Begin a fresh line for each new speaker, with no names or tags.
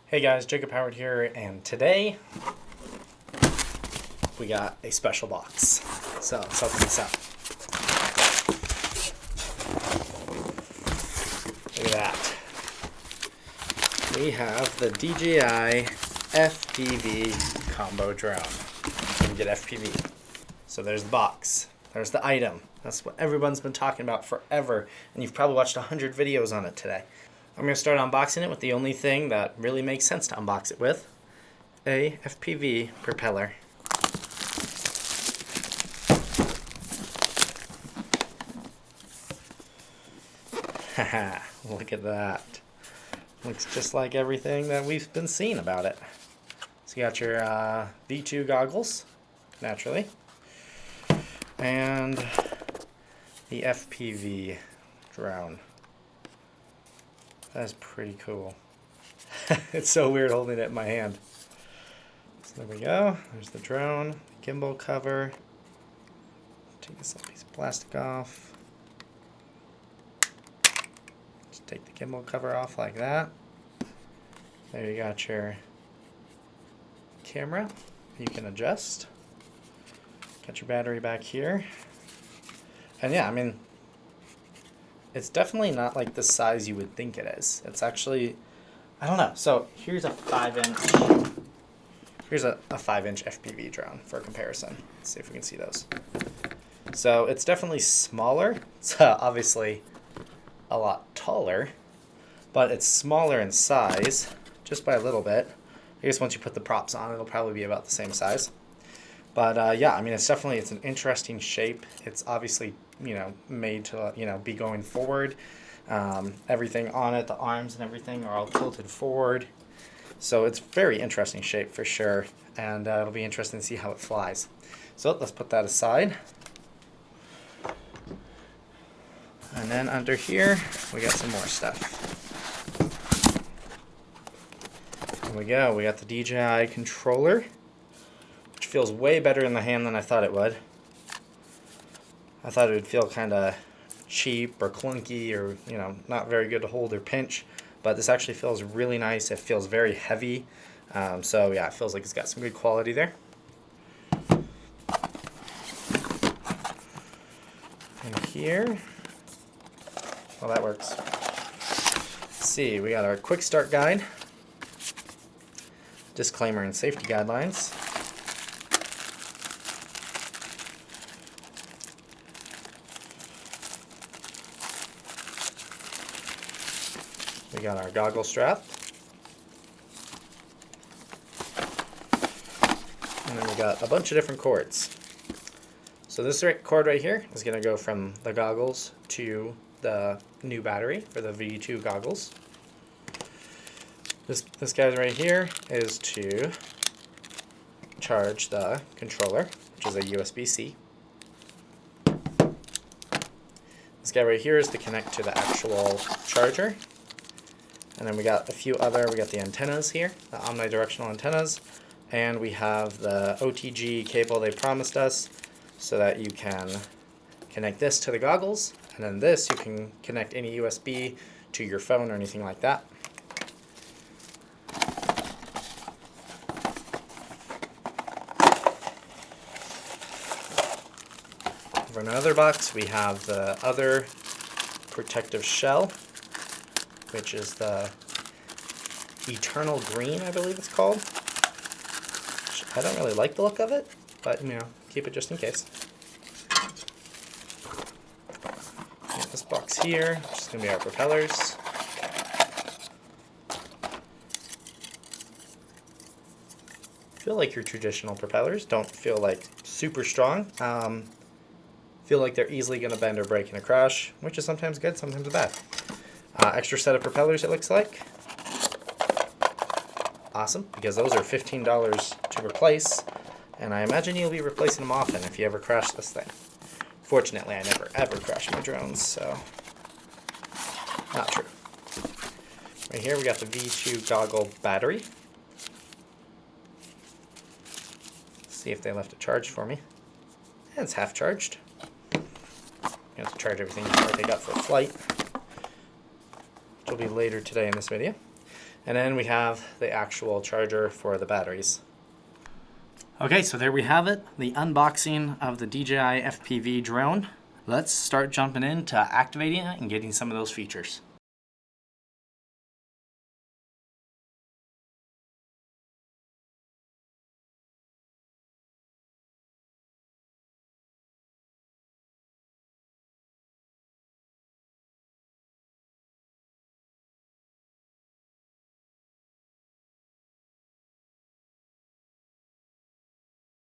Hey guys, Jacob Howard here, and today we got a special box. So let's open this up. Look at that. We have the DJI FPV combo drone. You can get FPV. So there's the box. There's the item. That's what everyone's been talking about forever, and you've probably watched 100 videos on it today. I'm going to start unboxing it with the only thing that really makes sense to unbox it with, a FPV propeller. Haha, look at that. Looks just like everything that we've been seeing about it. So you got your V2 goggles, naturally, and the FPV drone. That's pretty cool. It's so weird holding it in my hand. So there we go. There's the drone, the gimbal cover. Take this little piece of plastic off. Just take the gimbal cover off like that. There you got your camera. You can adjust. Got your battery back here. And yeah, I mean, it's definitely not like the size you would think it is. It's actually, I don't know. So here's a 5-inch. Here's a 5-inch FPV drone for comparison. Let's see if we can see those. So it's definitely smaller. It's obviously a lot taller, but it's smaller in size, just by a little bit. I guess once you put the props on, it'll probably be about the same size. But yeah, I mean, it's an interesting shape. It's obviously, made to, be going forward. Everything on it, the arms and everything are all tilted forward. So it's very interesting shape for sure. And it'll be interesting to see how it flies. So let's put that aside. And then under here, we got some more stuff. Here we go. We got the Dji Controller, which feels way better in the hand than I thought it would. I thought it would feel kind of cheap or clunky or, not very good to hold or pinch. But this actually feels really nice. It feels very heavy. So yeah, it feels like it's got some good quality there. And here, well, that works. Let's see, we got our quick start guide, disclaimer and safety guidelines. We got our goggle strap. And then we got a bunch of different cords. So this cord right here is going to go from the goggles to the new battery for the V2 goggles. This guy right here is to charge the controller, which is a USB-C. This guy right here is to connect to the actual charger. And then we got we got the antennas here, the omnidirectional antennas, and we have the OTG cable they promised us so that you can connect this to the goggles, and then this you can connect any USB to your phone or anything like that. For another box, we have the other protective shell, which is the Eternal Green, I believe it's called. I don't really like the look of it, but, keep it just in case. Got this box here, which is going to be our propellers. Feel like your traditional propellers. Don't feel like super strong. Feel like they're easily going to bend or break in a crash, which is sometimes good, sometimes bad. Extra set of propellers, it looks like. Awesome, because those are $15 to replace, and I imagine you'll be replacing them often if you ever crash this thing. Fortunately, I never ever crash my drones, so not true. Right here we got the V2 Goggle Battery. Let's see if they left it charged for me. And it's half charged. You have to charge everything before I take out for a flight, which will be later today in this video. And then we have the actual charger for the batteries. Okay, so there we have it, the unboxing of the DJI FPV drone. Let's start jumping into activating it and getting some of those features.